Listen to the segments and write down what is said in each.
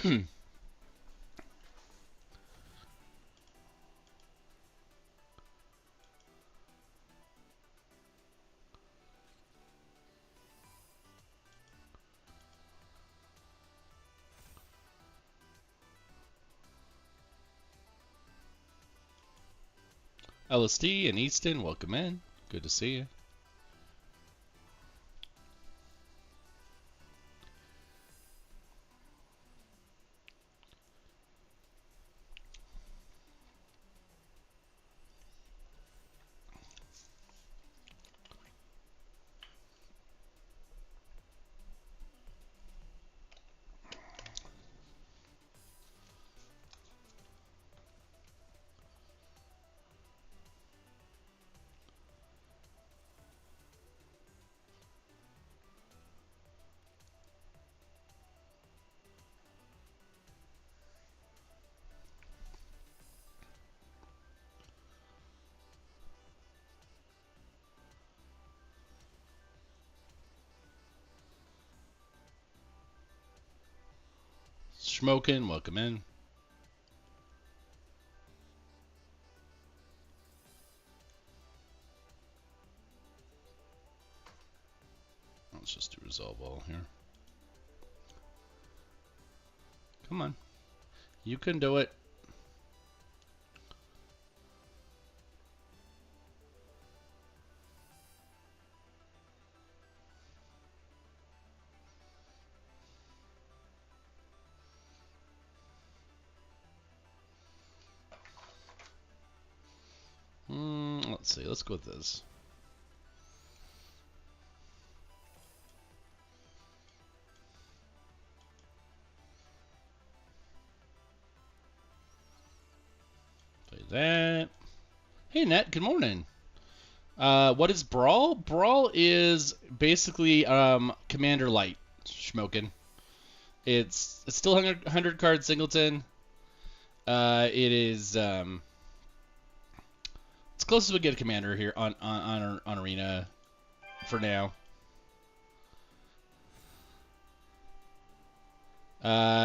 LSD and Easton, welcome in. Good to see you. Schmokin, welcome in. Let's just do resolve all here. Come on. You can do it. Let's see. Let's go with this. Play that. Hey, Net. Good morning. What is Brawl? Brawl is basically Commander Light, Schmokin. It's still 100 card singleton. It is it's close as we get a commander here on Arena for now.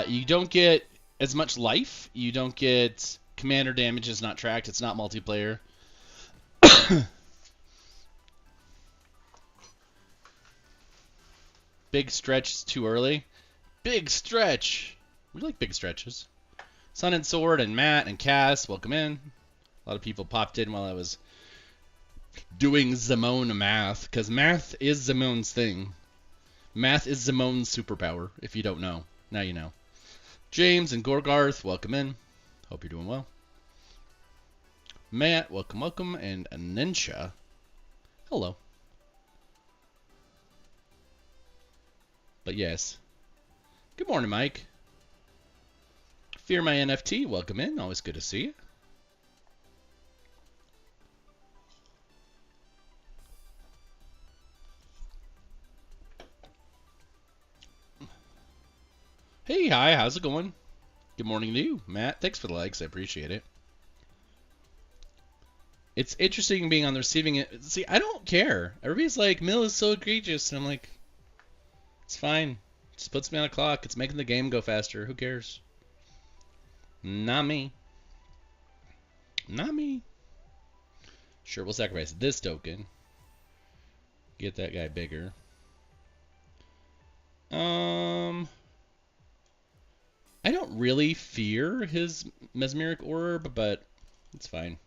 You don't get as much life. You don't get commander damage is not tracked. It's not multiplayer. Big stretch is too early. Big stretch. We like big stretches. Sun and Sword and Matt and Cass, welcome in. A lot of people popped in while I was doing Zimone math, because math is Zimone's thing. Math is Zimone's superpower, if you don't know. Now you know. James and Gorgarth, welcome in. Hope you're doing well. Matt, welcome, welcome. And Anensha, hello. But yes. Good morning, Mike. Fear My NFT, welcome in. Always good to see you. Hey, hi, how's it going? Good morning to you, Matt. Thanks for the likes, I appreciate it. It's interesting being on the receiving end. See, I don't care. Everybody's like, Mill is so egregious, and I'm like, it's fine. It just puts me on a clock. It's making the game go faster. Who cares? Not me. Not me. Sure, we'll sacrifice this token. Get that guy bigger. I don't really fear his Mesmeric Orb, but it's fine.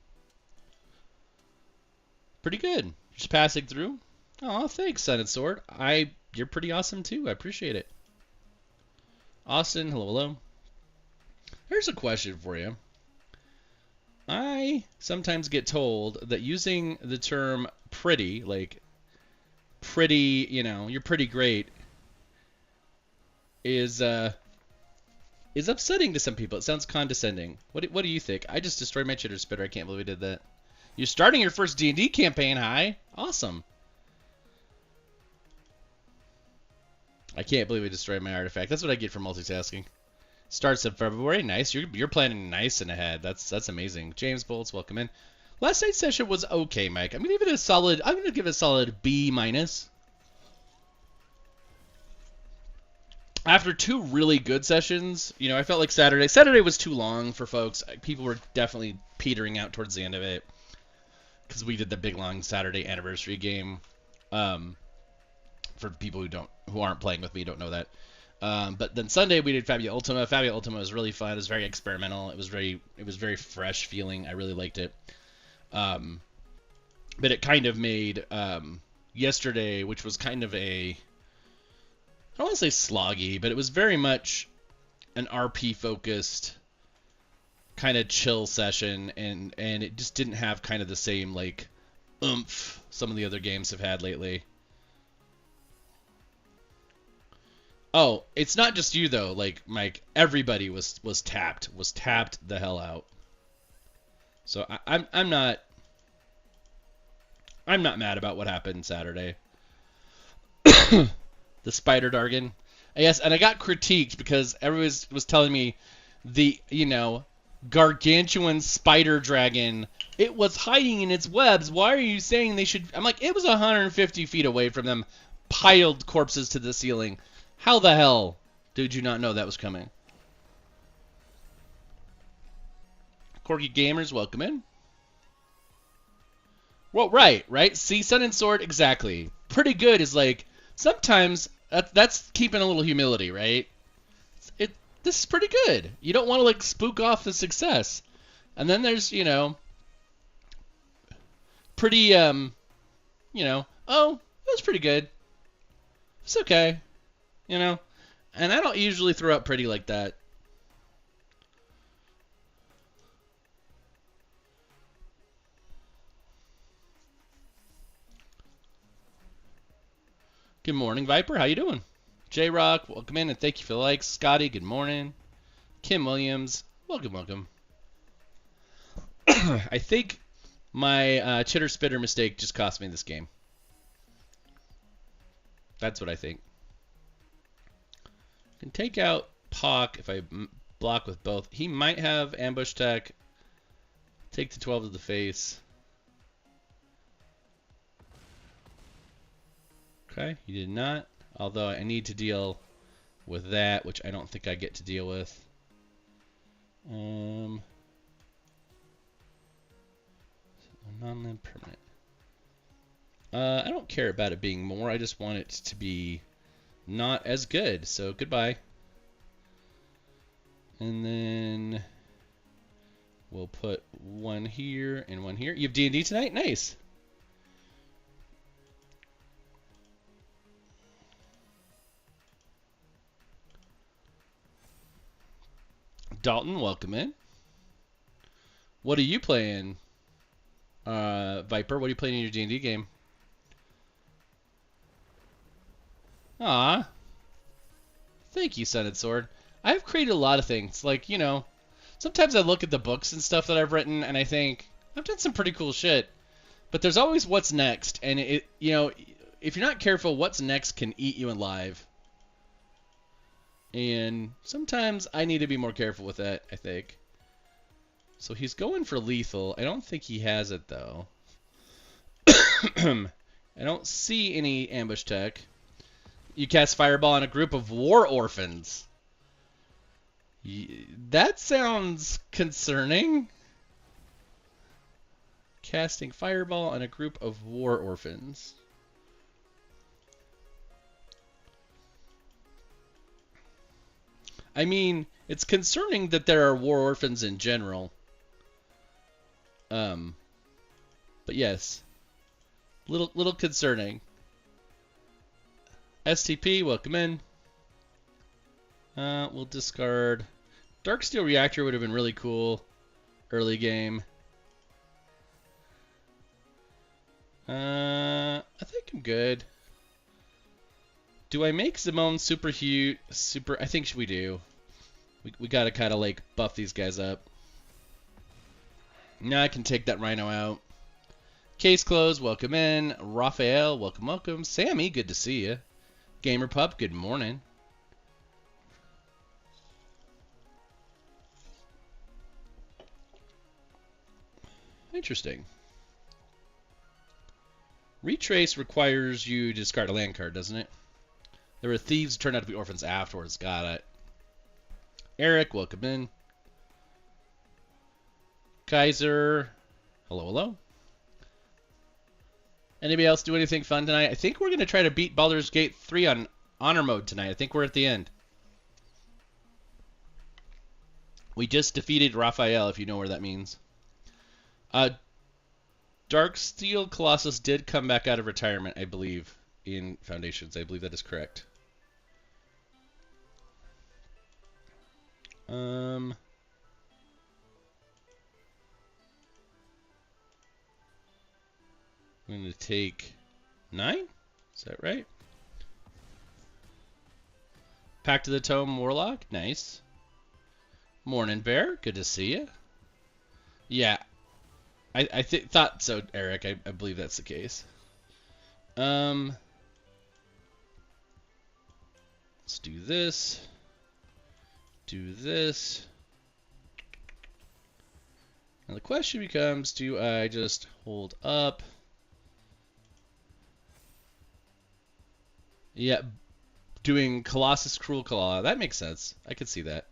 Pretty good. Just passing through. Aw, thanks, Sun and Sword. You're pretty awesome too. I appreciate it. Austin, hello, hello. Here's a question for you. I sometimes get told that using the term pretty, like pretty, you know, you're pretty great, is upsetting to some people. It sounds condescending. What do you think? I just destroyed my chitter spitter. I can't believe I did that. You're starting your first D&D campaign, hi. Awesome. I can't believe I destroyed my artifact. That's what I get for multitasking. Starts in February. Nice. You're planning nice and ahead. That's amazing. James Bolts, welcome in. Last night's session was okay, Mike. I'm gonna give it a solid B minus. after two really good sessions, I felt like Saturday was too long for folks. People were definitely petering out towards the end of it because we did the big long Saturday anniversary game. For people who aren't playing with me, don't know that. But then Sunday we did Fabia Ultima. Fabia Ultima was really fun. It was very experimental. It was very fresh feeling. I really liked it. But it kind of made yesterday, which was kind of I don't want to say sloggy, but it was very much an RP focused kind of chill session, and it just didn't have kind of the same like oomph some of the other games have had lately. Oh, it's not just you though. Like Mike, everybody was tapped the hell out. So I'm not mad about what happened Saturday. The spider Dargon. Yes, and I got critiqued because everyone was telling me the gargantuan spider dragon. It was hiding in its webs. Why are you saying they should? I'm like, it was 150 feet away from them, piled corpses to the ceiling. How the hell did you not know that was coming? Corky Gamers, welcome in. Well, right. See, Sun and Sword, exactly. Pretty good is like, sometimes that's keeping a little humility, right? This is pretty good. You don't want to like spook off the success. And then there's, pretty, oh, it was pretty good. It's okay. And I don't usually throw out pretty like that. Good morning, Viper. How you doing? J-Rock, welcome in, and thank you for the likes. Scotty, good morning. Kim Williams, welcome. I think my chitter spitter mistake just cost me this game. That's what I think. Can take out Pock if I block with both. He might have ambush tech. Take the 12 to the face. Okay, he did not. Although I need to deal with that, which I don't think I get to deal with. Non-land permanent. I don't care about it being more. I just want it to be not as good. So goodbye. And then we'll put one here and one here. You have D&D tonight? Nice. Dalton, welcome in. What are you playing, Viper? What are you playing in your D&D game? Ah, thank you, Sun and Sword. I've created a lot of things. Like, sometimes I look at the books and stuff that I've written, and I think, I've done some pretty cool shit. But there's always what's next, and if you're not careful, what's next can eat you alive. And sometimes I need to be more careful with that, I think. So he's going for lethal. I don't think he has it, though. I don't see any ambush tech. You cast Fireball on a group of war orphans. That sounds concerning. Casting Fireball on a group of war orphans. I mean, it's concerning that there are war orphans in general. But yes, little concerning. STP, welcome in. We'll discard. Darksteel Reactor would have been really cool early game. I think I'm good. Do I make Zimone super? I think we do. We gotta kind of like buff these guys up. Now I can take that Rhino out. Case closed. Welcome in. Raphael, welcome. Sammy, good to see you. Gamer Pup, good morning. Interesting. Retrace requires you to discard a land card, doesn't it? There were thieves who turned out to be orphans afterwards. Got it. Eric, welcome in. Kaiser, hello, hello. Anybody else do anything fun tonight? I think we're going to try to beat Baldur's Gate 3 on honor mode tonight. I think we're at the end. We just defeated Raphael, if you know where that means. Darksteel Colossus did come back out of retirement, I believe, in Foundations. I believe that is correct. I'm going to take 9. Is that right? Pact of the Tome Warlock. Nice. Morning Bear. Good to see you. Yeah. I thought so, Eric. I believe that's the case. Let's do this. Do this. Now the question becomes, do I just hold up? Yeah, doing Colossus Cruel Claw. That makes sense. I could see that.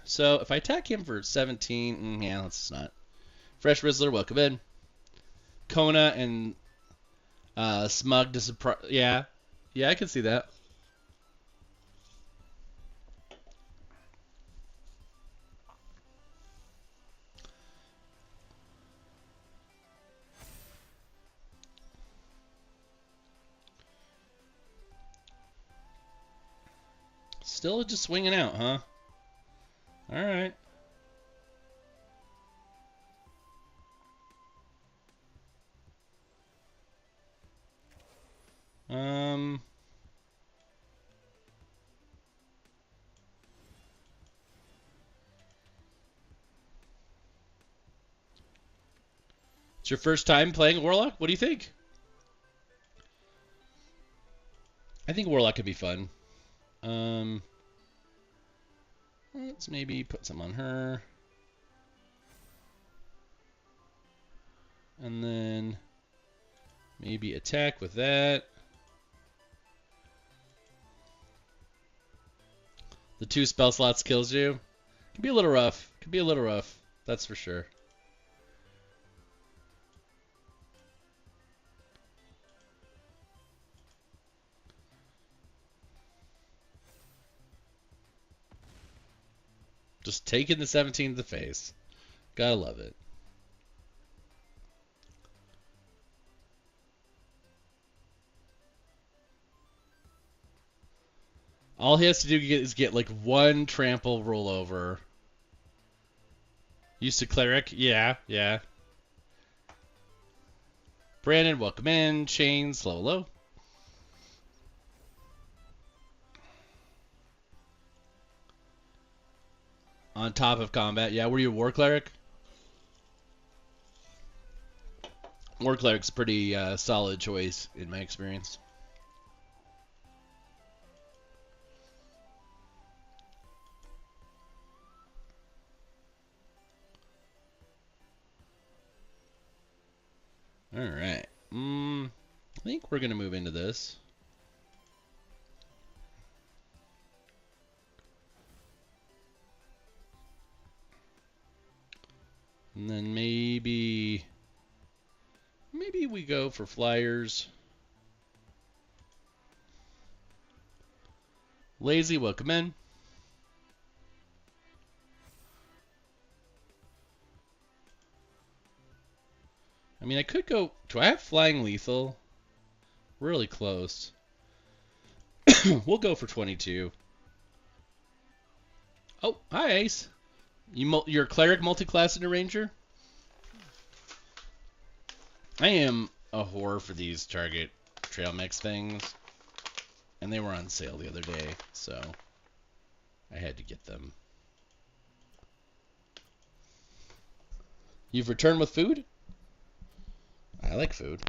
So if I attack him for 17, yeah, let's not. Fresh Rizzler, welcome in. Kona and Smug to surprise. Yeah, I can see that. Still just swinging out, huh? All right. It's your first time playing Warlock? What do you think? I think Warlock could be fun. Let's maybe put some on her. And then maybe attack with that. The 2 spell slots kills you. Could be a little rough. Could be a little rough. That's for sure. Just taking the 17 to the face. Gotta love it. All he has to do is get like 1 trample rollover. Used to cleric? Yeah. Brandon, welcome in. Shane, slow, low. On top of combat. Yeah, were you a war cleric? War cleric's a pretty solid choice in my experience. All right. I think we're gonna move into this. And then maybe we go for flyers. Lazy, welcome in. I mean, I could go. Do I have flying lethal? Really close. We'll go for 22. Oh, hi, Ace. You're a cleric, multi-class, and a ranger? I am a whore for these Target trail mix things. And they were on sale the other day, so I had to get them. You've returned with food? I like food.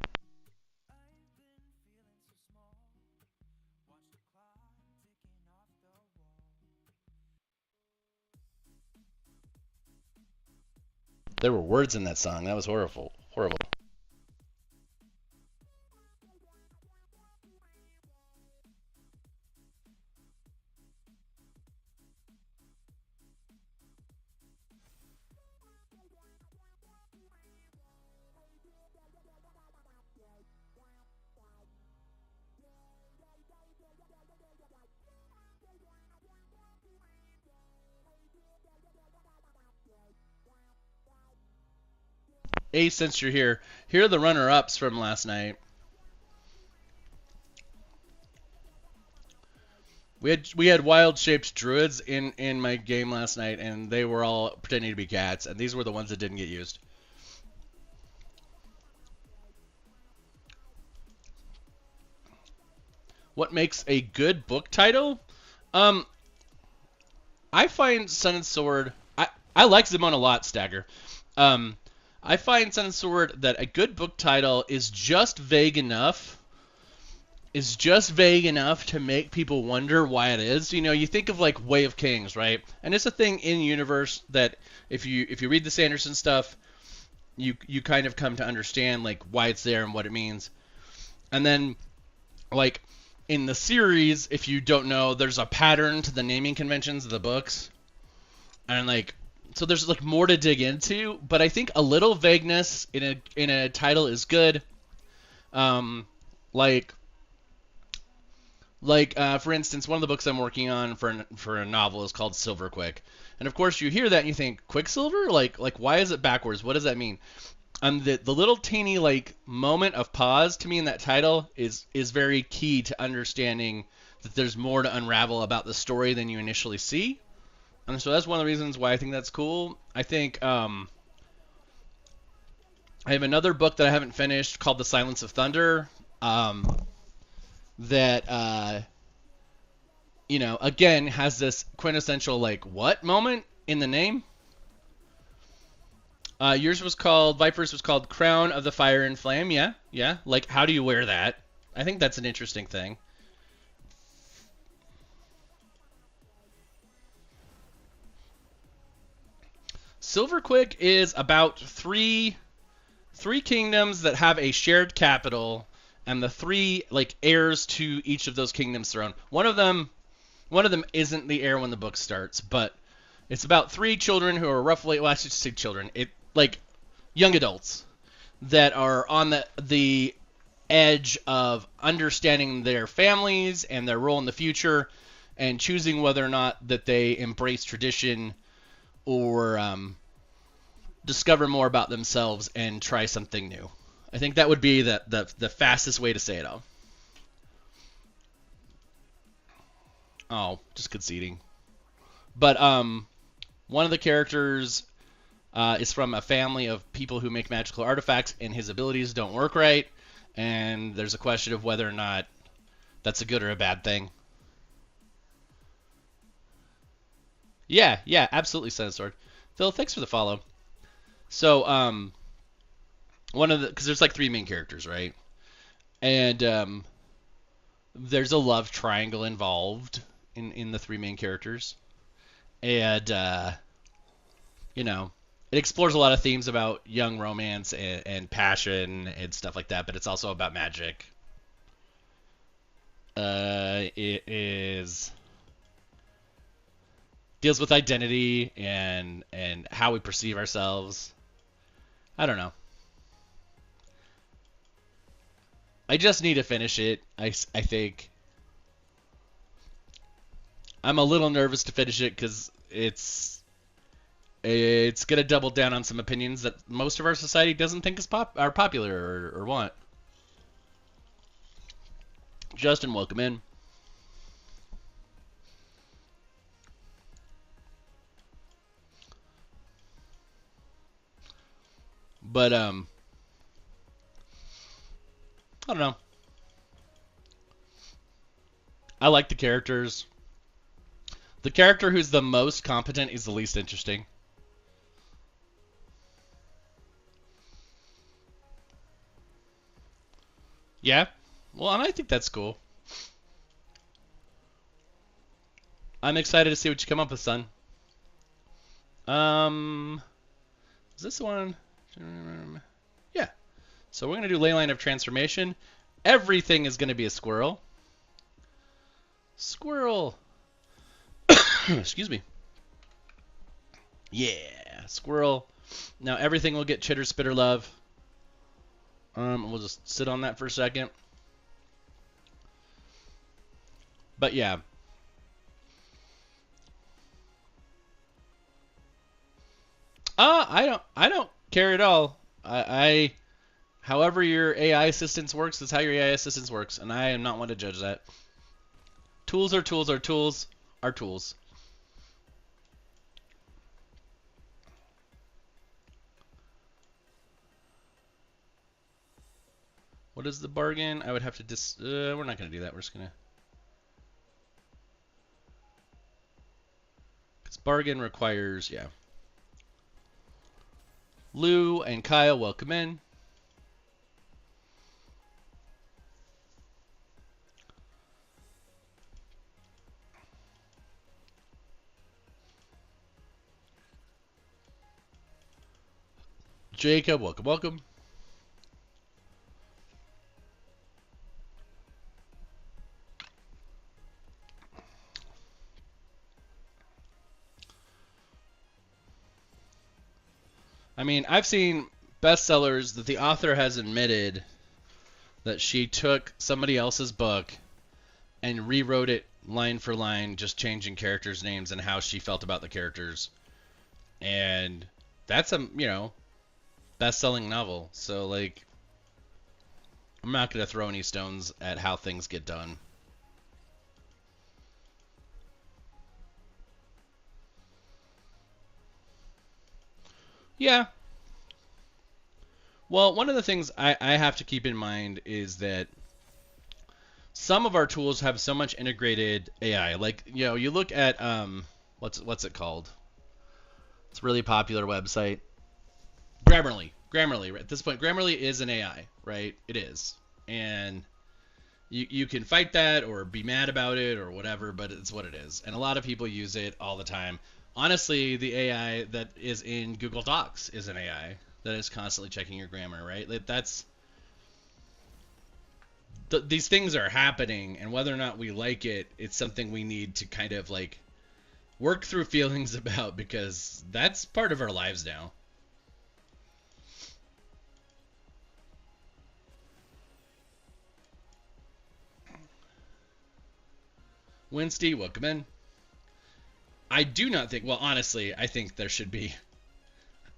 There were words in that song. That was horrible. Horrible. Ace, since you're here, here are the runner-ups from last night. We had wild-shaped druids in my game last night, and they were all pretending to be cats, and these were the ones that didn't get used. What makes a good book title? I find Sun and Sword. I like Zimon a lot, Stagger. I find Sun and Sword that a good book title is just vague enough. Is just vague enough to make people wonder why it is. You know, you think of like Way of Kings, right? And it's a thing in universe that if you read the Sanderson stuff, you kind of come to understand like why it's there and what it means. And then like in the series, if you don't know, there's a pattern to the naming conventions of the books. And like so there's like more to dig into, but I think a little vagueness in a title is good. For instance, one of the books I'm working on for a novel is called Silverquick, and of course you hear that and you think Quicksilver, like why is it backwards? What does that mean? And the little teeny like moment of pause to me in that title is very key to understanding that there's more to unravel about the story than you initially see, and so that's one of the reasons why I think that's cool. I think I have another book that I haven't finished called The Silence of Thunder. That again has this quintessential like what moment in the name. Vipers was called Crown of the Fire and Flame. Yeah. Like, how do you wear that? I think that's an interesting thing. Silverquick is about three kingdoms that have a shared capital, and the three like heirs to each of those kingdoms' throne. One of them isn't the heir when the book starts, but it's about three children who are roughly, well, I should say children, like young adults that are on the edge of understanding their families and their role in the future, and choosing whether or not that they embrace tradition or discover more about themselves and try something new. I think that would be the fastest way to say it all. Oh, just conceding. But one of the characters is from a family of people who make magical artifacts, and his abilities don't work right. And there's a question of whether or not that's a good or a bad thing. Yeah, absolutely, Sword. Phil, thanks for the follow. So, because there's like three main characters, right? And there's a love triangle involved in the three main characters, and it explores a lot of themes about young romance and passion and stuff like that, but it's also about magic. It deals with identity and how we perceive ourselves. I don't know. I just need to finish it. I think I'm a little nervous to finish it because it's gonna double down on some opinions that most of our society doesn't think are popular or want. Justin, welcome in. But I don't know. I like the characters. The character who's the most competent is the least interesting. Yeah? Well, and I think that's cool. I'm excited to see what you come up with, son. Is this the one? Yeah. So we're going to do Leyline of Transformation. Everything is going to be a squirrel. Squirrel. Excuse me. Yeah, squirrel. Now everything will get chitter, spitter, love. We'll just sit on that for a second. But yeah. I don't care at all. However your AI assistance works is how your AI assistance works, and I am not one to judge that. Tools are tools are tools are tools. What is the bargain? I would have to we're not going to do that. We're just going to... Because bargain requires, yeah. Lou and Kyle, welcome in. Jacob, welcome, welcome. I mean, I've seen bestsellers that the author has admitted that she took somebody else's book and rewrote it line for line, just changing characters' names and how she felt about the characters. And that's a, best-selling novel. So, like, I'm not going to throw any stones at how things get done. Yeah. Well, one of the things I have to keep in mind is that some of our tools have so much integrated AI. Like, you look at what's it called? It's a really popular website. Grammarly. Grammarly. At this point, Grammarly is an AI, right? It is. And you can fight that or be mad about it or whatever, but it's what it is. And a lot of people use it all the time. Honestly, the AI that is in Google Docs is an AI that is constantly checking your grammar, right? These things are happening, and whether or not we like it, it's something we need to kind of like work through feelings about, because that's part of our lives now. Winsty, welcome in. I do not think, well, honestly, I think there should be,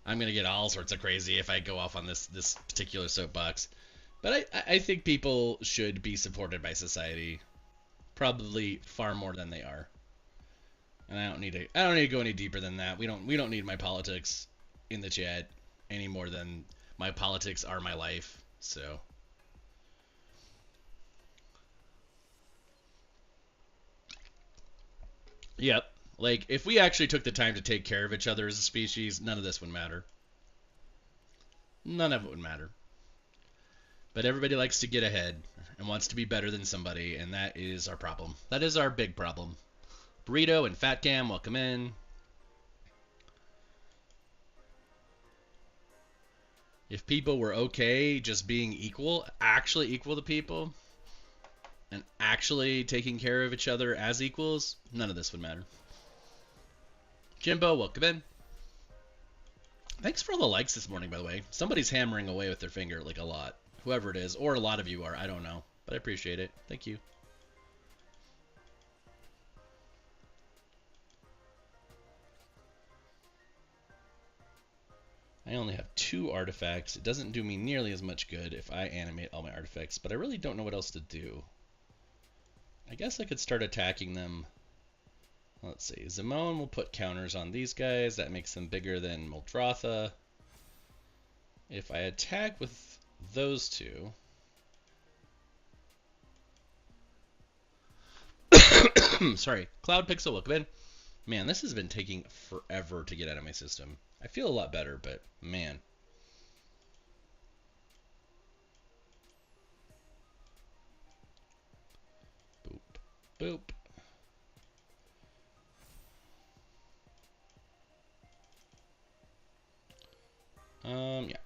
I'm going to get all sorts of crazy if I go off on this particular soapbox. But I think people should be supported by society, probably far more than they are. And I don't need to go any deeper than that. We don't need my politics in the chat any more than my politics are my life. So, yep. Like, if we actually took the time to take care of each other as a species, none of this would matter. None of it would matter. But everybody likes to get ahead and wants to be better than somebody, and that is our problem. That is our big problem. Burrito and Fat Cam, welcome in. If people were okay just being equal, actually equal to people, and actually taking care of each other as equals, none of this would matter. Jimbo, welcome in. Thanks for all the likes this morning, by the way. Somebody's hammering away with their finger like a lot. Whoever it is, or a lot of you are, I don't know. But I appreciate it. Thank you. I only have 2 artifacts. It doesn't do me nearly as much good if I animate all my artifacts, but I really don't know what else to do. I guess I could start attacking them. Let's see. Zimone will put counters on these guys. That makes them bigger than Muldrotha. If I attack with those two... Sorry. Cloud Pixel, welcome in. Man, this has been taking forever to get out of my system. I feel a lot better, but man. Boop. Boop. Yeah.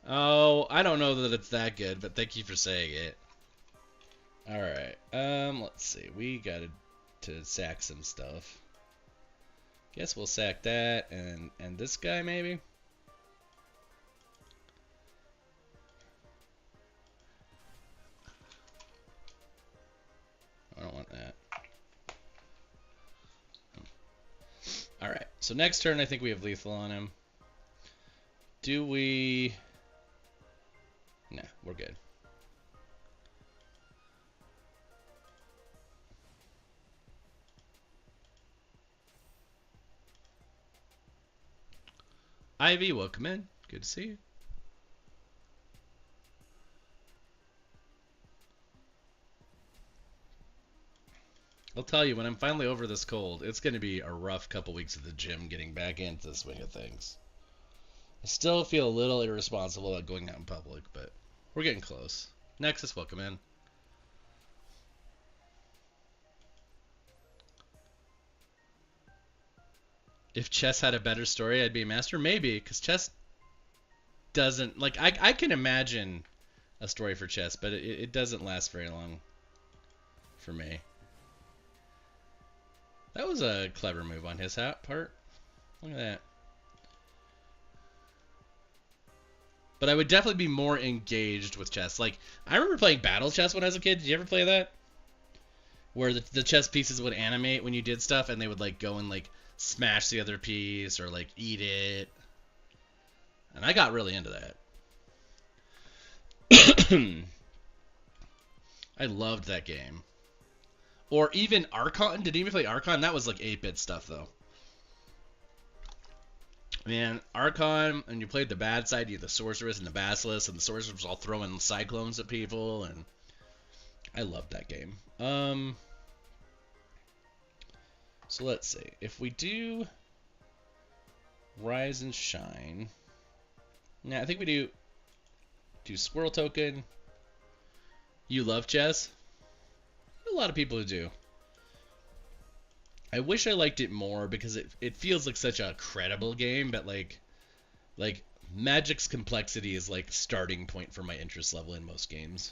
Oh, I don't know that it's that good, but thank you for saying it. Alright, let's see. We got to sack some stuff. Guess we'll sack that and this guy maybe? I don't want that. So next turn, I think we have lethal on him. Do we? Nah, we're good. Ivy, welcome in. Good to see you. I'll tell you, when I'm finally over this cold, it's going to be a rough couple weeks at the gym getting back into the swing of things. I still feel a little irresponsible about going out in public, but we're getting close. Nexus, welcome in. If chess had a better story, I'd be a master. Maybe, because chess doesn't... Like, I can imagine a story for chess, but it doesn't last very long for me. That was a clever move on his part. Look at that. But I would definitely be more engaged with chess. Like, I remember playing battle chess when I was a kid. Did you ever play that? Where the chess pieces would animate when you did stuff, and they would, like, go and, like, smash the other piece or, like, eat it. And I got really into that. I loved that game. Or even Archon. Did you even play Archon? That was, like, 8-bit stuff, though. Man, Archon, and you played the bad side, you had the Sorceress and the Basilisk, and the Sorceress was all throwing Cyclones at people, and I loved that game. So let's see. If we do Rise and Shine, I think we do Squirrel Token. You love chess? A lot of people who do. I wish I liked it more because it feels like such a credible game, but like Magic's complexity is like starting point for my interest level in most games,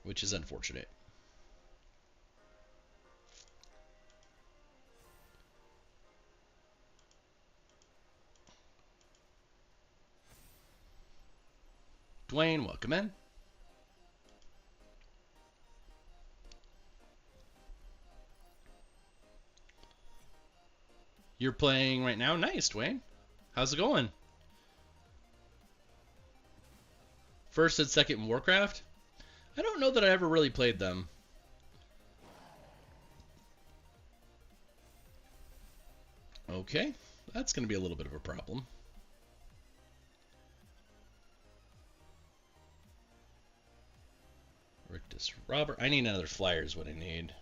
which is unfortunate. Dwayne, welcome in. You're playing right now? Nice, Dwayne. How's it going? First and second Warcraft? I don't know that I ever really played them. Okay, that's going to be a little bit of a problem. Rictus Robert. I need another flyer is what I need.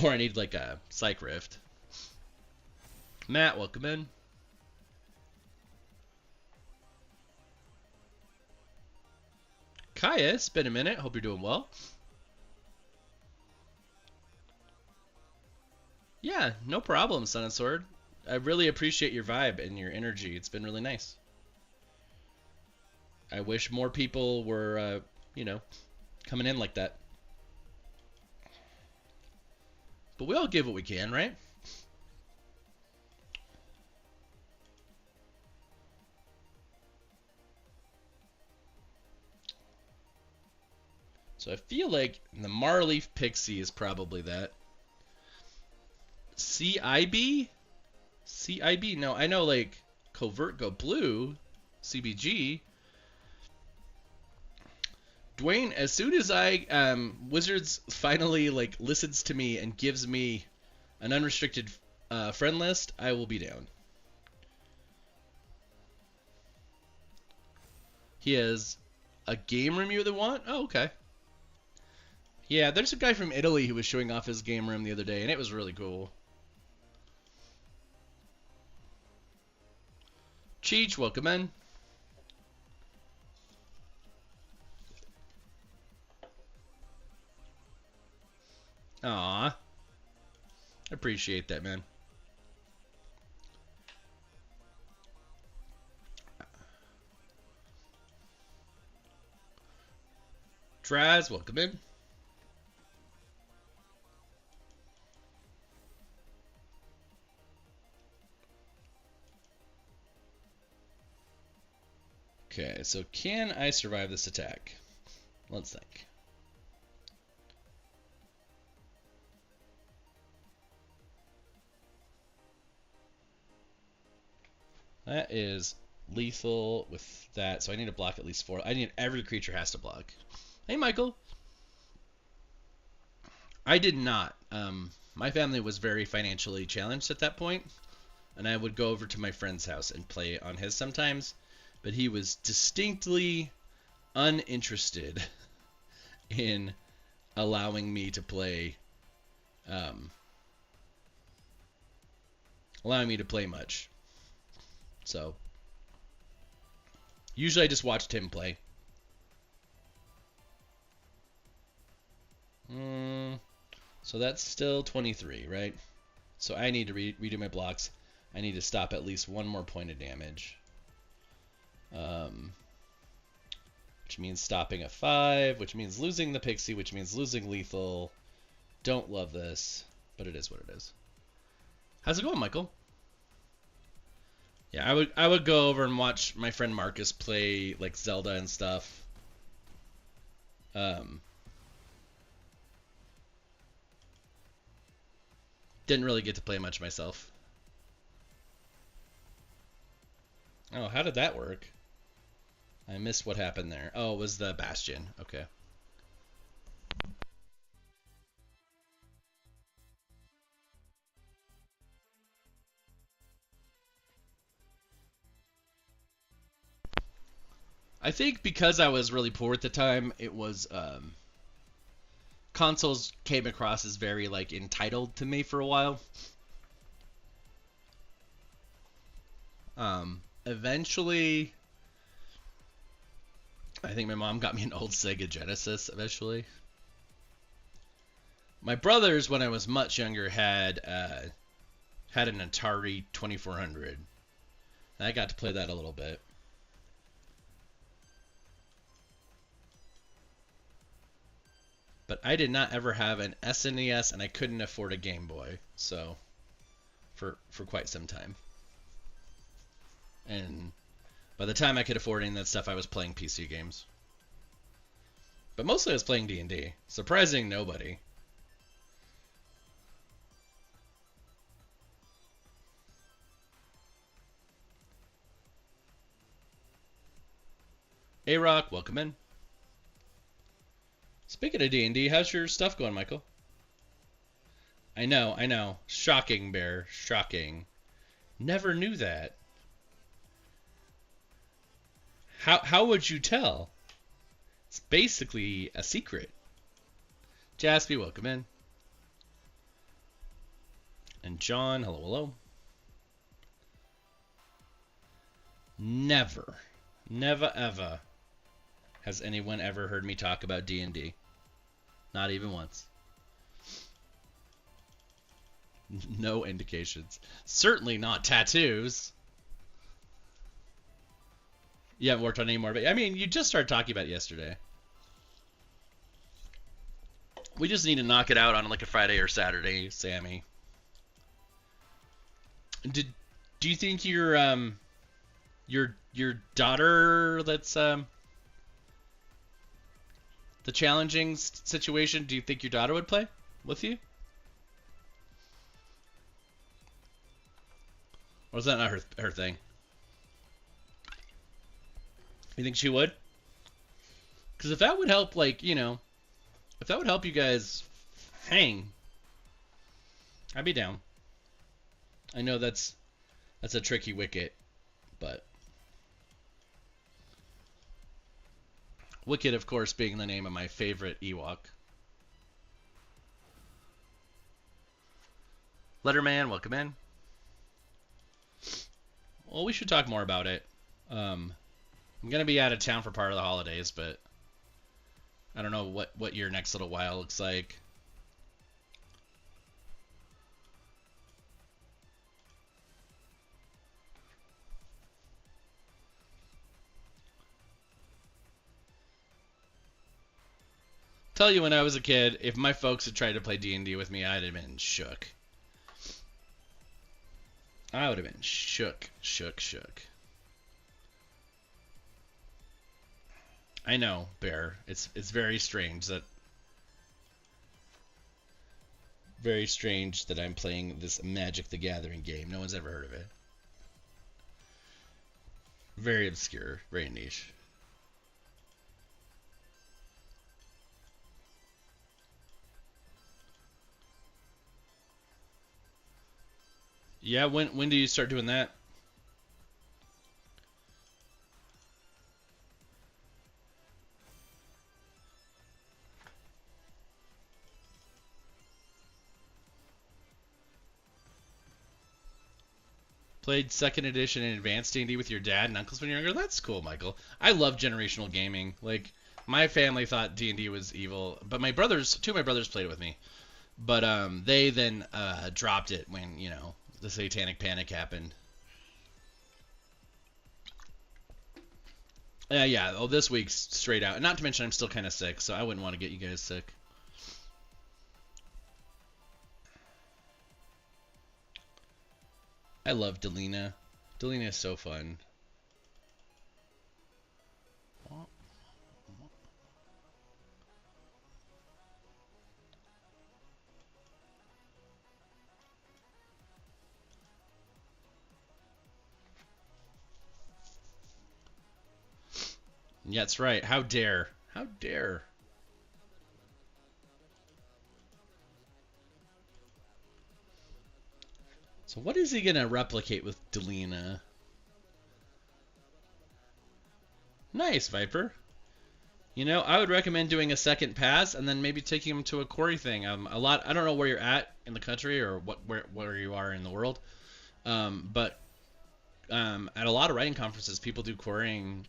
Or I need like a Psych Rift. Matt, welcome in. Kaya, it's been a minute. Hope you're doing well. Yeah, no problem, Sun and Sword. I really appreciate your vibe and your energy. It's been really nice. I wish more people were, coming in like that. But we all give what we can, right? So I feel like the Marleaf Pixie is probably that. CIB? CIB? No, I know like Covert Go Blue, CBG. Dwayne, as soon as Wizards finally like listens to me and gives me an unrestricted friend list, I will be down. He has a game room you really want? Oh, okay. Yeah, there's a guy from Italy who was showing off his game room the other day, and it was really cool. Cheech, welcome in. Aw. Appreciate that, man. Draz, welcome in. Okay, so can I survive this attack? Let's think. That is lethal with that, so I need to block at least 4. I need every creature has to block. Hey, Michael. I did not. My family was very financially challenged at that point, and I would go over to my friend's house and play on his sometimes, but he was distinctly uninterested in allowing me to play much. So usually I just watched him play. So that's still 23, right? So I need to redo my blocks. I need to stop at least one more point of damage. Which means stopping a 5, which means losing the pixie, which means losing lethal. Don't love this, but it is what it is. How's it going, Michael? Yeah, I would go over and watch my friend Marcus play like Zelda and stuff. Didn't really get to play much myself. Oh, how did that work? I missed what happened there. Oh, it was the Bastion. Okay. I think because I was really poor at the time, it was consoles came across as very like entitled to me for a while. Eventually, I think my mom got me an old Sega Genesis eventually. My brothers, when I was much younger, had an Atari 2400. I got to play that a little bit. But I did not ever have an SNES, and I couldn't afford a Game Boy, so for quite some time. And by the time I could afford any of that stuff, I was playing PC games. But mostly I was playing D&D. Surprising nobody. A-Rock, welcome in. Speaking of D&D, how's your stuff going, Michael? I know. Shocking, Bear. Shocking. Never knew that. How would you tell? It's basically a secret. Jaspy, welcome in. And John, hello. Never ever has anyone ever heard me talk about D&D. Not even once. No indications. Certainly not tattoos. You haven't worked on any more, but I mean, you just started talking about it yesterday. We just need to knock it out on like a Friday or Saturday, Sammy. Do you think your daughter that's the challenging situation, do you think your daughter would play with you? Or is that not her thing? You think she would? Because if that would help, like, you know, if that would help you guys hang, I'd be down. I know that's a tricky wicket, but Wicket, of course, being the name of my favorite Ewok. Letterman, welcome in. Well, we should talk more about it. I'm gonna be out of town for part of the holidays, but I don't know what your next little while looks like. Tell you, when I was a kid, if my folks had tried to play D&D with me, I'd have been shook. I would have been shook. I know, Bear. It's very strange that I'm playing this Magic the Gathering game. No one's ever heard of it. Very obscure, very niche. Yeah, when do you start doing that? Played second edition and advanced D&D with your dad and uncles when you were younger. That's cool, Michael. I love generational gaming. Like my family thought D&D was evil, but two of my brothers played it with me. But they then dropped it when the Satanic Panic happened. Yeah. Oh, this week's straight out. And not to mention, I'm still kind of sick, so I wouldn't want to get you guys sick. I love Delina. Delina is so fun. Yeah, that's right. How dare? How dare? So what is he gonna replicate with Delina? Nice, Viper. I would recommend doing a second pass and then maybe taking him to a quarry thing. A lot. I don't know where you're at in the country or where you are in the world. But at a lot of writing conferences, people do quarrying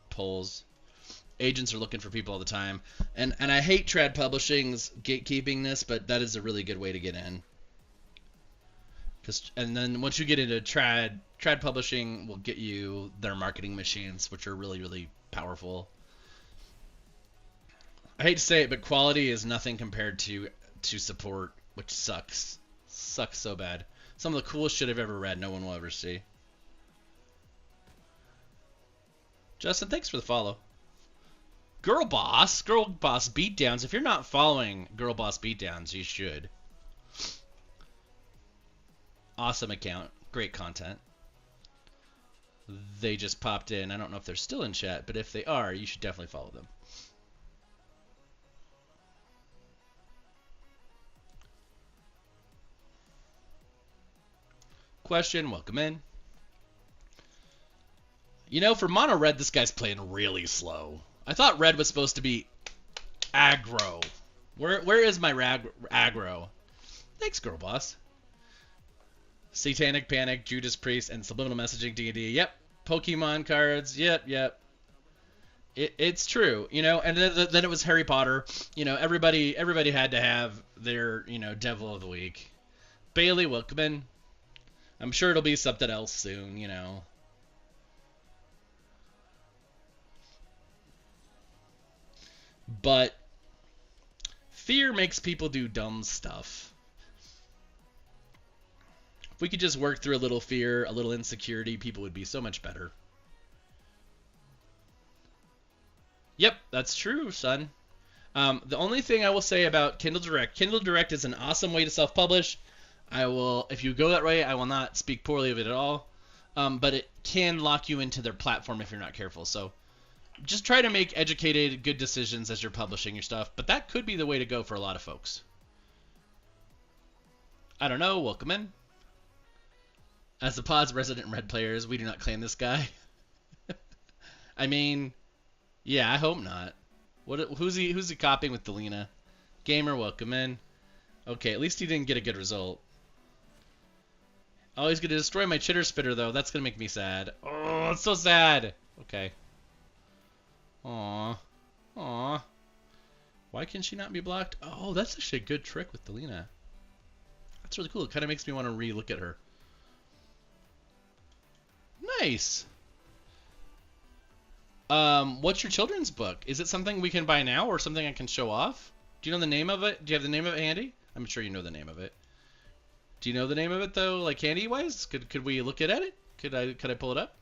polls. Agents are looking for people all the time, and I hate trad publishing's gatekeeping this, but that is a really good way to get in. And then once you get into trad publishing will get you their marketing machines, which are really, really powerful. I hate to say it, but quality is nothing compared to support, which sucks so bad. Some of the coolest shit I've ever read, no one will ever see. Justin, thanks for the follow. Girl Boss Beatdowns. If you're not following Girl Boss Beatdowns, you should. Awesome account. Great content. They just popped in. I don't know if they're still in chat, but if they are, you should definitely follow them. Question, welcome in. For mono red, this guy's playing really slow. I thought red was supposed to be aggro. Where is my aggro? Thanks, Girl Boss. Satanic Panic, Judas Priest, and Subliminal Messaging D&D. Yep. Pokemon cards. Yep. It's true, and then it was Harry Potter. Everybody had to have their, Devil of the Week. Bailey, welcome in. I'm sure it'll be something else soon, But fear makes people do dumb stuff. If we could just work through a little fear, a little insecurity, people would be so much better. Yep, that's true, son. The only thing I will say about Kindle Direct is an awesome way to self-publish. If you go that way, I will not speak poorly of it at all. But it can lock you into their platform if you're not careful. So just try to make educated, good decisions as you're publishing your stuff. But that could be the way to go for a lot of folks. I don't know. Welcome in. As the pod's resident red players, we do not claim this guy. I mean, yeah, I hope not. Who's he copying with Delina? Gamer, welcome in. Okay, at least he didn't get a good result. Oh, he's gonna destroy my chitter spitter though. That's gonna make me sad. Oh, it's so sad. Okay. Aww. Why can she not be blocked? Oh, that's actually a good trick with Delina. That's really cool. It kind of makes me want to re-look at her. Nice. What's your children's book? Is it something we can buy now or something I can show off? Do you know the name of it? Do you have the name of it handy? I'm sure you know the name of it. Do you know the name of it though, like handy wise? Could we look at it? Could I pull it up?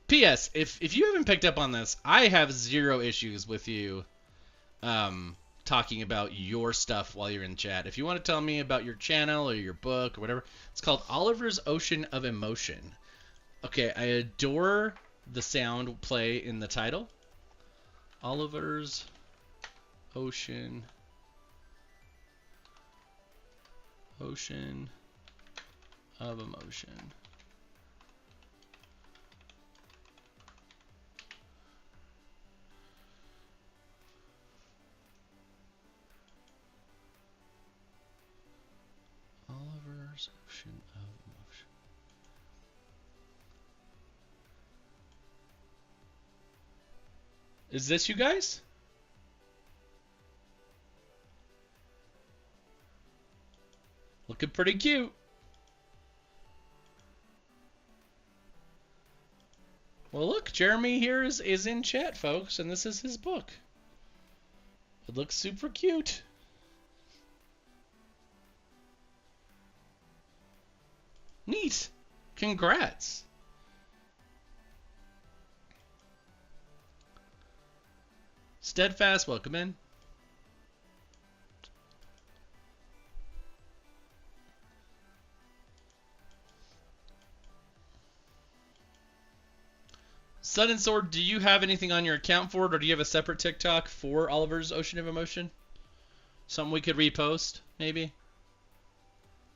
P.S. If you haven't picked up on this, I have zero issues with you talking about your stuff while you're in chat. If you want to tell me about your channel or your book or whatever, it's called Oliver's Ocean of Emotion. Okay, I adore the sound play in the title. Oliver's Ocean of Emotion. Oliver's Ocean of Emotion. Is this you guys? Looking pretty cute. Well, look, Jeremy here is in chat, folks, and this is his book. It looks super cute. Neat. Congrats. Steadfast, welcome in. Sun and Sword, do you have anything on your account for it, or do you have a separate TikTok for Oliver's Ocean of Emotion? Something we could repost, maybe?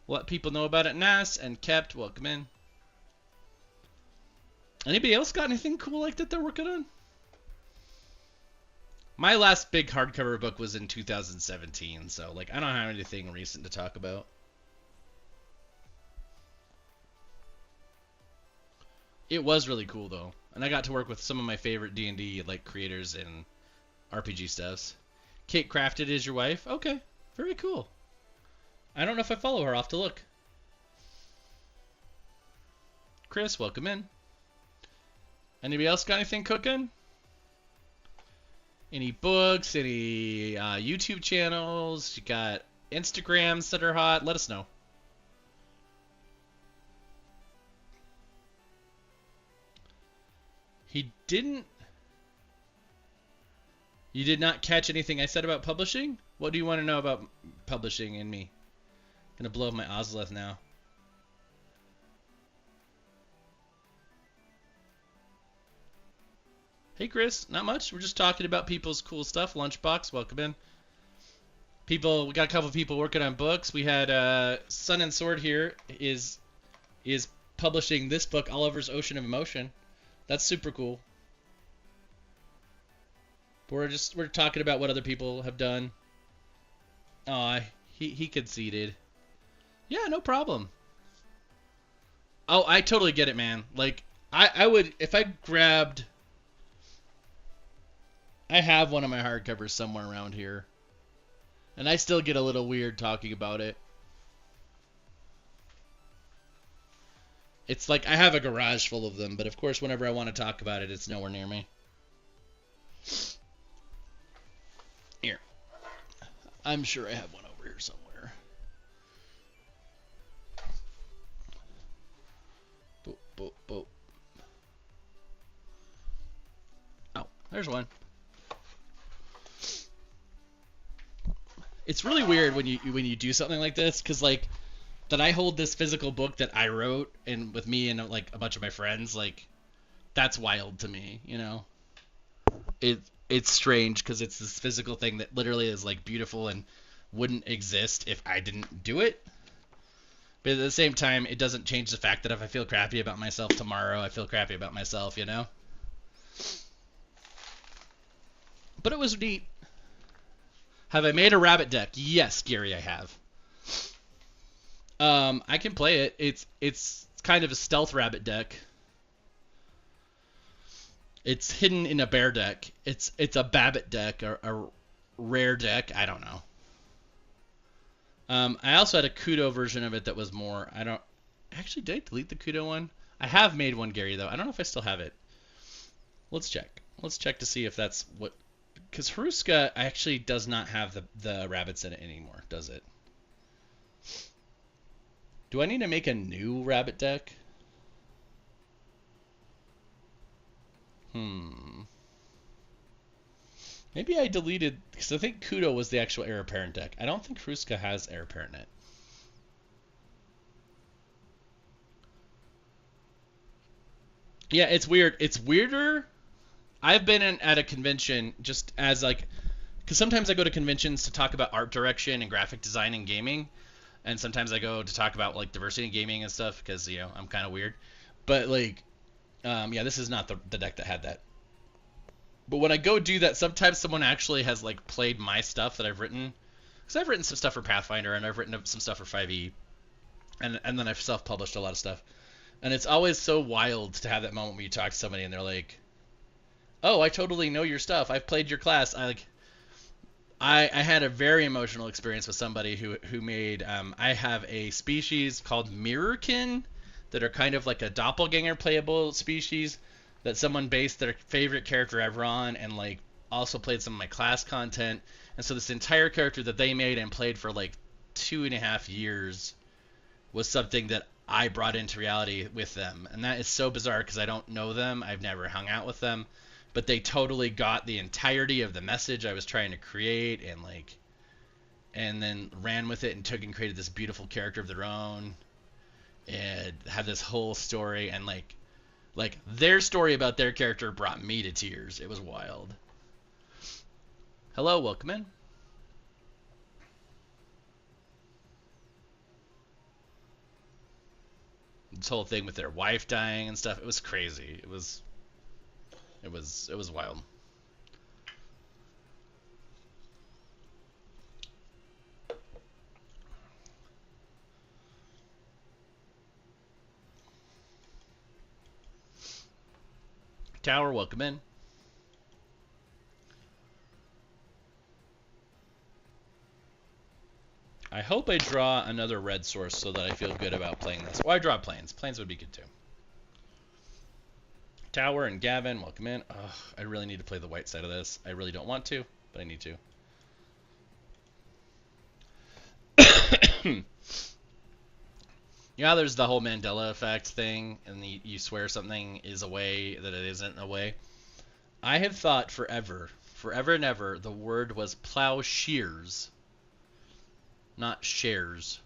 Let people know about it. Nas and Kept, welcome in. Anybody else got anything cool like that they're working on? My last big hardcover book was in 2017, so like I don't have anything recent to talk about. It was really cool though, and I got to work with some of my favorite D&D like creators and RPG stuffs. Kate Crafted is your wife? Okay, very cool. I don't know if I follow her. I'll have to look. Chris, welcome in. Anybody else got anything cooking? Any books? Any YouTube channels? You got Instagrams that are hot? Let us know. He didn't... You did not catch anything I said about publishing? What do you want to know about publishing and me? Gonna blow up my Ozleth now. Hey Chris, not much. We're just talking about people's cool stuff. Lunchbox, welcome in. We got a couple of people working on books. We had Sun and Sword here is publishing this book, Oliver's Ocean of Emotion. That's super cool. We're talking about what other people have done. Aw, he conceded. Yeah, no problem. Oh, I totally get it, man. Like, I would, if I grabbed... I have one of my hardcovers somewhere around here. And I still get a little weird talking about it. It's like I have a garage full of them, but of course whenever I want to talk about it, it's nowhere near me. Here. I'm sure I have one over here somewhere. Boop, boop, boop. Oh, there's one. It's really weird when you do something like this, because like that I hold this physical book that I wrote and with me and like a bunch of my friends, like that's wild to me, you know. It's strange because it's this physical thing that literally is like beautiful and wouldn't exist if I didn't do it. But at the same time, it doesn't change the fact that if I feel crappy about myself tomorrow, I feel crappy about myself, you know. But it was neat. Have I made a rabbit deck? Yes, Gary, I have. I can play it. It's kind of a stealth rabbit deck. It's hidden in a bear deck. It's a Babbitt deck, or a rare deck. I don't know. I also had a Kudo version of it that was more. Actually, did I delete the Kudo one? I have made one, Gary, though. I don't know if I still have it. Let's check. Let's check to see if that's what. Because Haruska actually does not have the rabbits in it anymore, does it? Do I need to make a new rabbit deck? Maybe I deleted, because I think Kudo was the actual heir apparent deck. I don't think Haruska has heir apparent in it. Yeah, it's weird. It's weirder. I've been at a convention just as like, because sometimes I go to conventions to talk about art direction and graphic design and gaming, and sometimes I go to talk about like diversity in gaming and stuff because I'm kind of weird. But like, yeah, this is not the deck that had that. But when I go do that, sometimes someone actually has like played my stuff that I've written. Because I've written some stuff for Pathfinder and I've written some stuff for 5e, and then I've self-published a lot of stuff. And it's always so wild to have that moment when you talk to somebody and they're like, "Oh, I totally know your stuff. I've played your class." I had a very emotional experience with somebody who made I have a species called Mirrorkin that are kind of like a doppelganger playable species that someone based their favorite character ever on, and like also played some of my class content. And so this entire character that they made and played for like 2.5 years was something that I brought into reality with them. And that is so bizarre because I don't know them. I've never hung out with them. But they totally got the entirety of the message I was trying to create, and then ran with it and took and created this beautiful character of their own and had this whole story, and like their story about their character brought me to tears. It was wild. Hello, welcome in. This whole thing with their wife dying and stuff, it was crazy. It was wild. Tower, welcome in. I hope I draw another red source so that I feel good about playing this. Well, I draw planes. Planes would be good too. Tower and Gavin, welcome in. Ugh, I really need to play the white side of this. I really don't want to, but I need to. Yeah, there's the whole Mandela effect thing, and you swear something is a way that it isn't a way. I have thought forever and ever, the word was plowshares, not shares.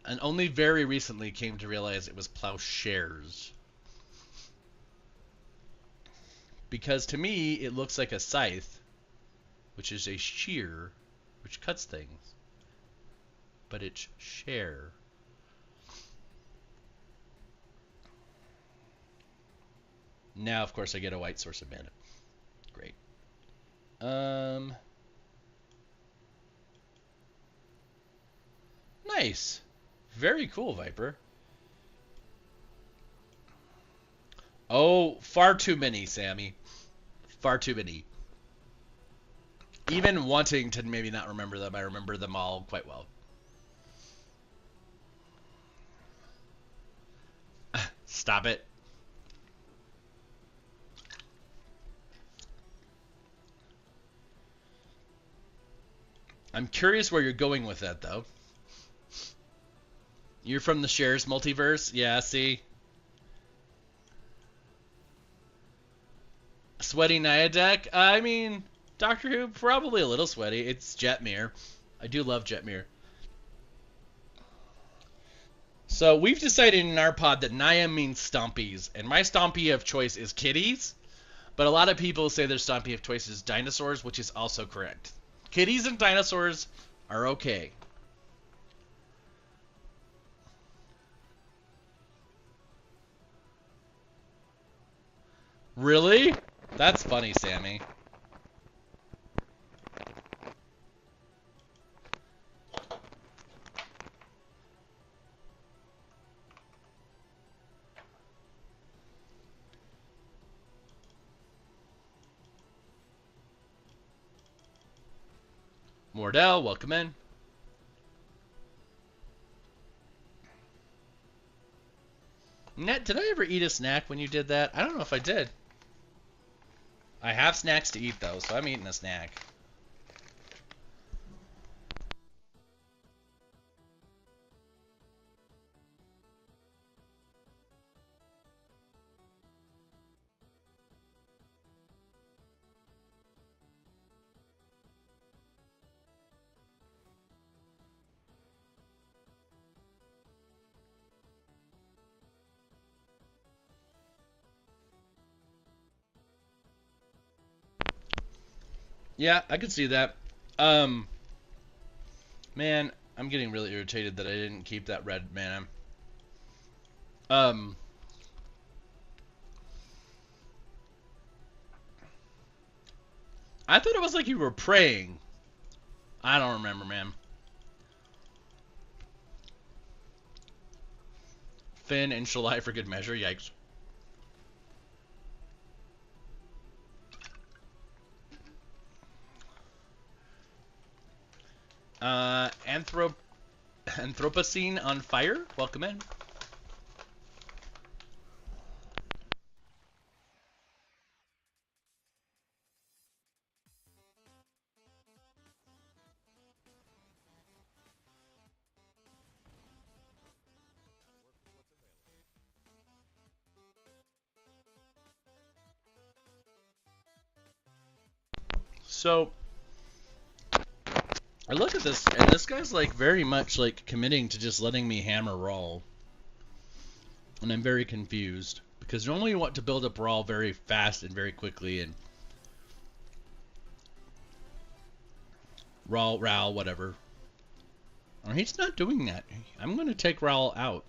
And only very recently came to realize it was plowshares. Because to me, it looks like a scythe, which is a shear, which cuts things. But it's share. Now, of course, I get a white source of mana. Great. Nice. Very cool, Viper. Oh, far too many, Sammy. Far too many. Even wanting to maybe not remember them, I remember them all quite well. Stop it. I'm curious where you're going with that, though. You're from the Shares multiverse? Yeah, see? Sweaty Nyadak? I mean, Doctor Who, probably a little sweaty. It's Jetmir. I do love Jetmir. So we've decided in our pod that Naya means stompies, and my stompy of choice is kitties, but a lot of people say their stompy of choice is dinosaurs, which is also correct. Kitties and dinosaurs are okay. Really? That's funny, Sammy. Mordell, welcome in. Net, did I ever eat a snack when you did that? I don't know if I did. I have snacks to eat, though, so I'm eating a snack. Yeah, I could see that. Man, I'm getting really irritated that I didn't keep that red mana. Um, I thought it was like you were praying. I don't remember, man. Finn and July for good measure. Yikes. Uh, Anthrop Anthropocene on fire. Welcome in. So I look at this, and this guy's like very much like committing to just letting me hammer Rawl, and I'm very confused because normally you want to build up Rawl very fast and very quickly, and Rawl, whatever. Or he's not doing that. I'm going to take Rawl out.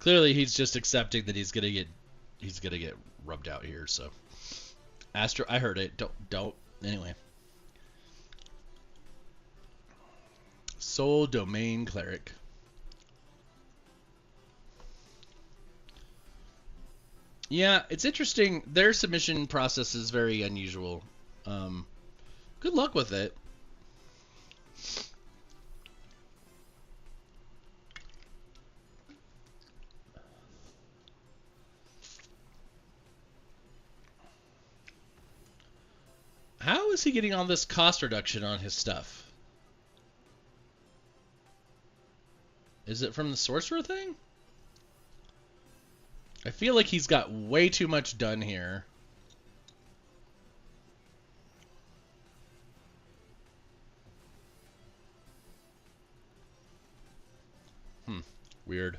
Clearly, he's just accepting that he's gonna get rubbed out here. So, Astro, I heard it. Don't. Anyway, Soul Domain Cleric. Yeah, it's interesting. Their submission process is very unusual. Um, Good luck with it. How is he getting all this cost reduction on his stuff? Is it from the sorcerer thing? I feel like he's got way too much done here. Weird.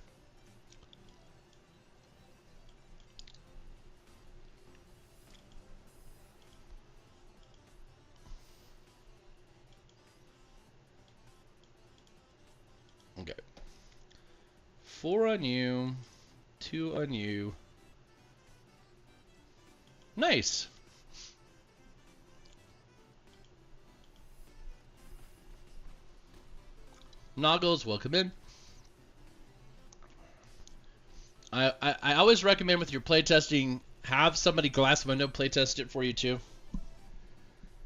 Okay. 4 on you. 2 on you. Nice. Noggles, welcome in. I always recommend with your playtesting, have somebody glass window playtest it for you too.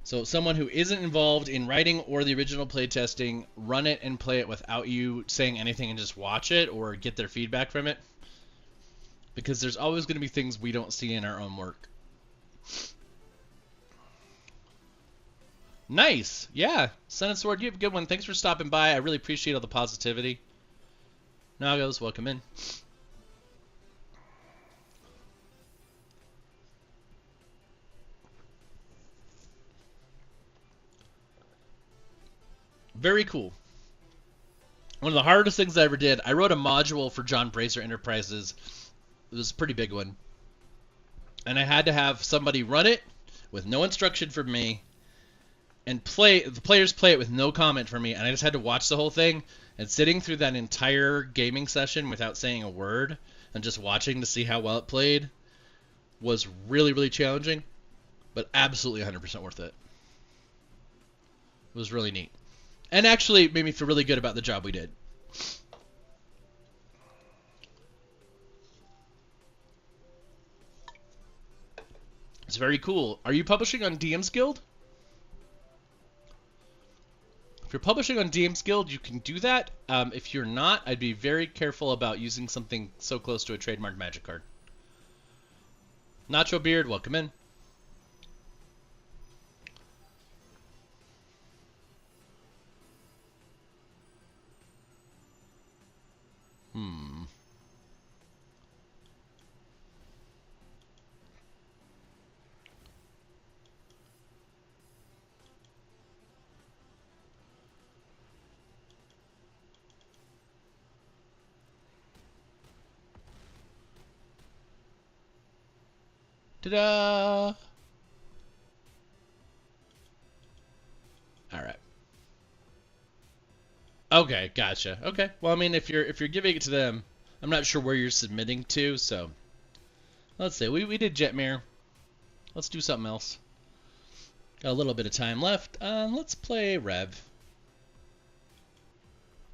So someone who isn't involved in writing or the original playtesting, run it and play it without you saying anything and just watch it or get their feedback from it. Because there's always going to be things we don't see in our own work. Nice. Yeah. Sun and Sword, you have a good one. Thanks for stopping by. I really appreciate all the positivity. Nagos, welcome in. Very cool. One of the hardest things I ever did, I wrote a module for John Bracer Enterprises. It was a pretty big one. And I had to have somebody run it with no instruction from me and the players play it with no comment from me, and I just had to watch the whole thing. And sitting through that entire gaming session without saying a word and just watching to see how well it played was really, really challenging, but absolutely 100% worth it. It was really neat. And actually made me feel really good about the job we did. It's very cool. Are you publishing on DM's Guild? If you're publishing on DM's Guild, you can do that. If you're not, I'd be very careful about using something so close to a trademarked Magic card. Nacho Beard, welcome in. Ta-da! All right. Okay, gotcha. Okay. Well, I mean, if you're giving it to them, I'm not sure where you're submitting to, so let's see. We did Jetmir. Let's do something else. Got a little bit of time left. Let's play Rev.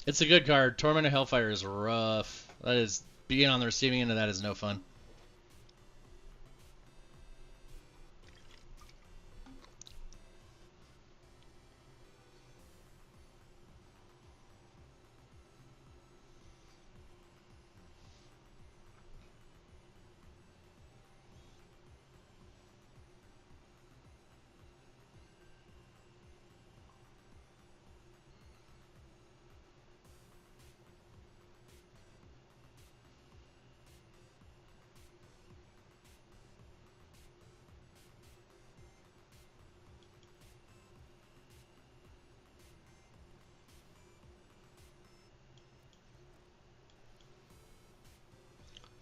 It's a good card. Torment of Hellfire is rough. That is, being on the receiving end of that is no fun.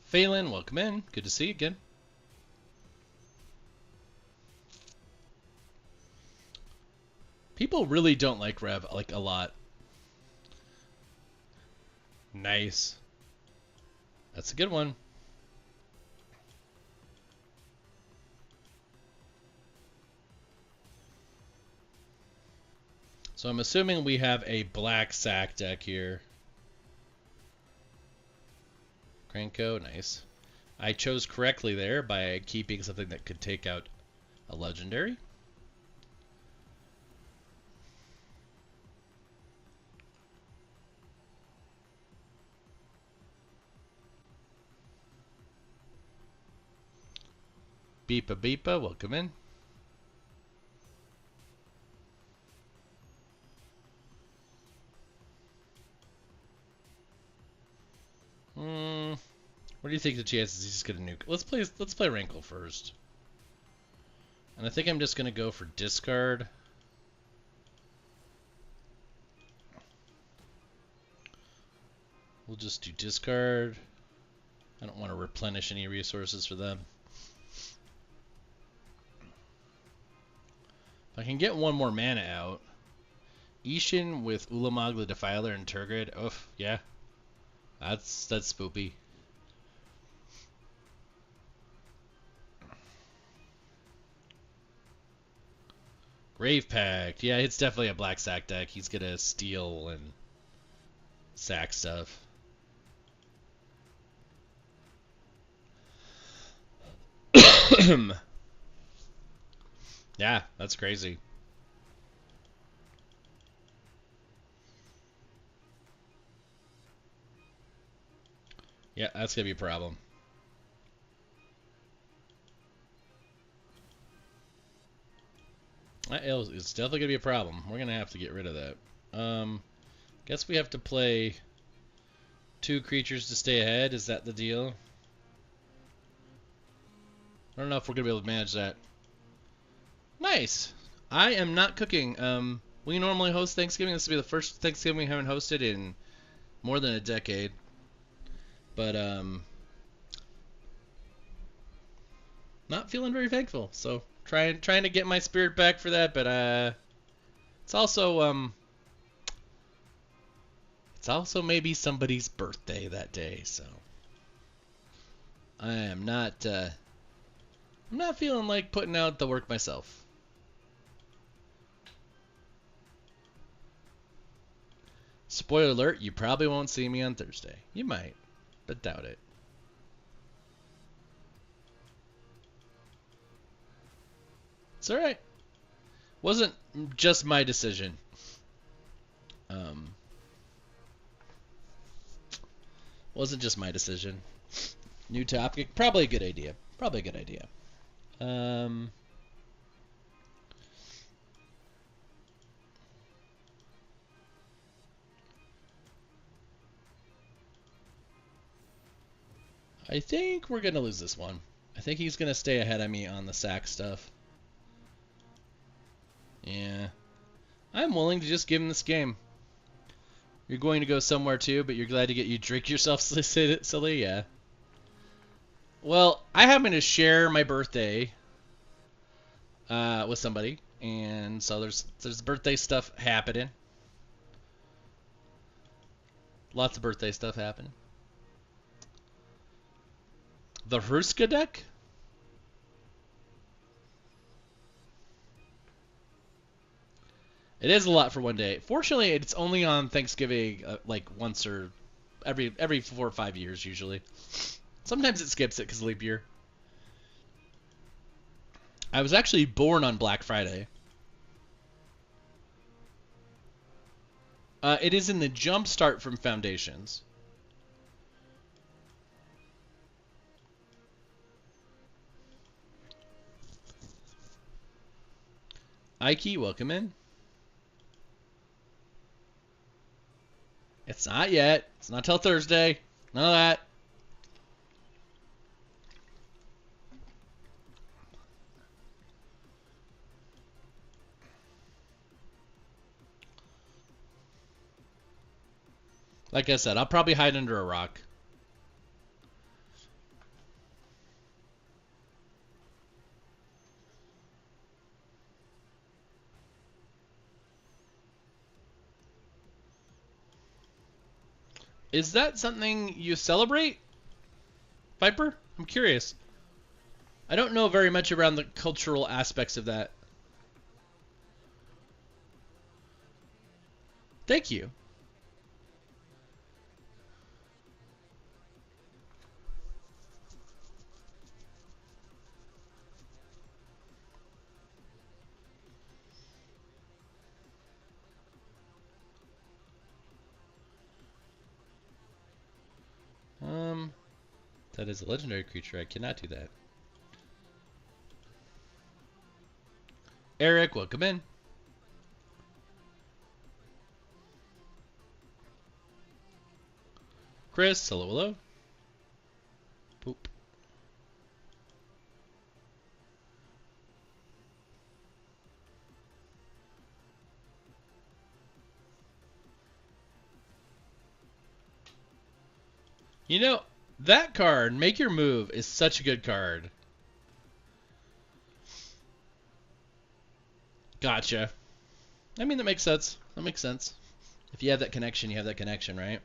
Phelan, welcome in. Good to see you again. People really don't like Rev, like, a lot. Nice. That's a good one. So I'm assuming we have a black sack deck here. Cranko, nice. I chose correctly there by keeping something that could take out a legendary. Beepa Beepa, welcome in. What do you think the chances he's just gonna nuke? Let's play Rankle first. And I think I'm just gonna go for discard. We'll just do discard. I don't want to replenish any resources for them. If I can get one more mana out. Ishin with Ulamog the Defiler and Turgid. Oh, yeah. That's spoopy. Grave Pact. Yeah, it's definitely a black sack deck. He's gonna steal and sack stuff. Yeah, that's crazy. Yeah, that's gonna be a problem. It's definitely gonna be a problem. We're gonna have to get rid of that. Guess we have to play 2 creatures to stay ahead. Is that the deal? I don't know if we're gonna be able to manage that. Nice. I am not cooking. We normally host Thanksgiving. This will be the first Thanksgiving we haven't hosted in more than a decade. But not feeling very thankful. So trying to get my spirit back for that. But it's also maybe somebody's birthday that day. So I am not. I'm not feeling like putting out the work myself. Spoiler alert, you probably won't see me on Thursday. You might, but doubt it. It's alright. Wasn't just my decision. Wasn't just my decision. New topic, probably a good idea. Probably a good idea. I think we're going to lose this one. I think he's going to stay ahead of me on the sack stuff. Yeah. I'm willing to just give him this game. You're going to go somewhere too, but you're glad to get you drink yourself silly? Yeah. Well, I happen to share my birthday with somebody, and so there's birthday stuff happening. Lots of birthday stuff happening. The Hruska deck? It is a lot for one day. Fortunately, it's only on Thanksgiving, like once or every 4 or 5 years usually. Sometimes it skips it because of leap year. I was actually born on Black Friday. It is in the jump start from Foundations. Ike, welcome in. It's not yet. It's not till Thursday. None of that. Like I said, I'll probably hide under a rock. Is that something you celebrate, Viper? I'm curious. I don't know very much around the cultural aspects of that. Thank you. That is a legendary creature. I cannot do that. Eric, welcome in. Chris, hello, hello. Poop. You know, that card, Make Your Move, is such a good card. Gotcha. I mean, that makes sense. That makes sense. If you have that connection, you have that connection, right?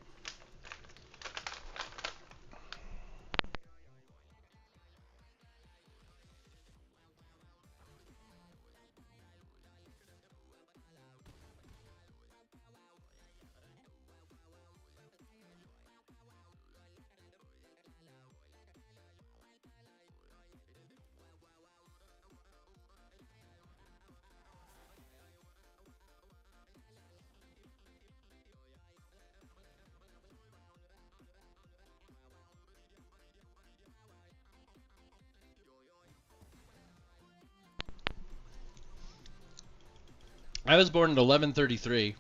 I was born at 11:33.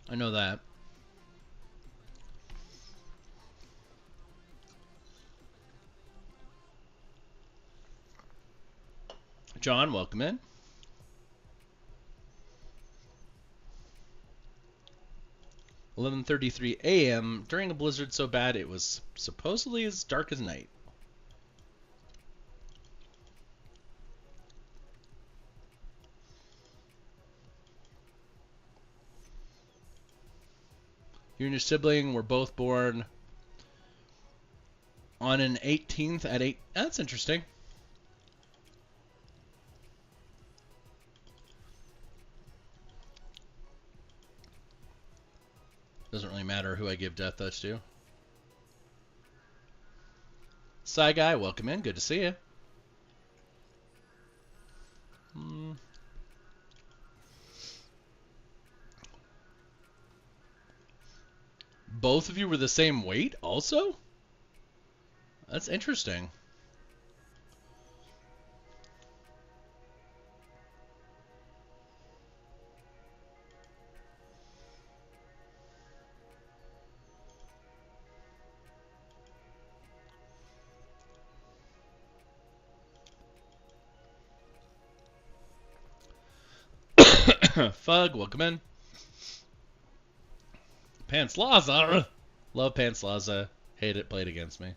I know that. John, welcome in. 11:33 a.m. during a blizzard so bad it was supposedly as dark as night. You and your sibling were both born on an 18th at 8. That's interesting. Doesn't really matter who I give Death Touch to. Psy Guy, welcome in. Good to see you. Both of you were the same weight also? That's interesting. Fug, welcome in. Pantslaza. Love Pantslaza. Hate it played against me.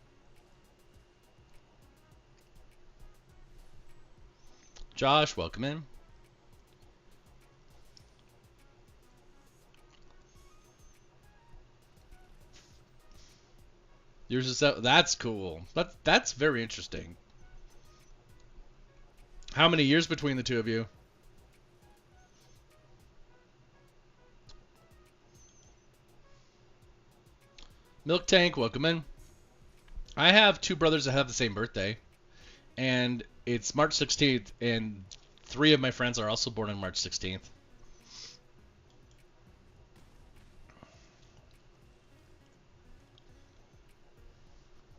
Josh, welcome in. Yours is that. That's cool. That's very interesting. How many years between the two of you? Milk Tank, welcome in. I have two brothers that have the same birthday, and it's March 16th, and 3 of my friends are also born on March 16th.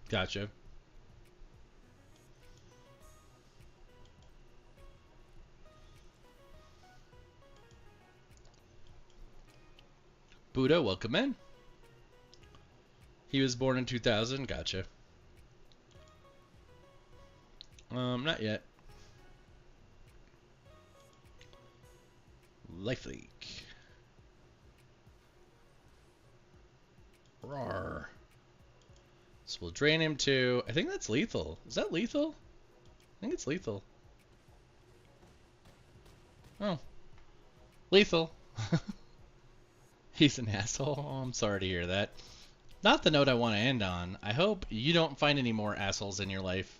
Gotcha. Buddha, welcome in. He was born in 2000. Gotcha. Not yet. Life Leak. Roar. So we'll drain him to... I think that's lethal. Is that lethal? I think it's lethal. Oh. Lethal. He's an asshole. Oh, I'm sorry to hear that. Not the note I want to end on. I hope you don't find any more assholes in your life.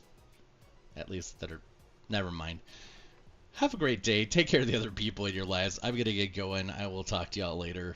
At least that are... Never mind. Have a great day. Take care of the other people in your lives. I'm going to get going. I will talk to y'all later.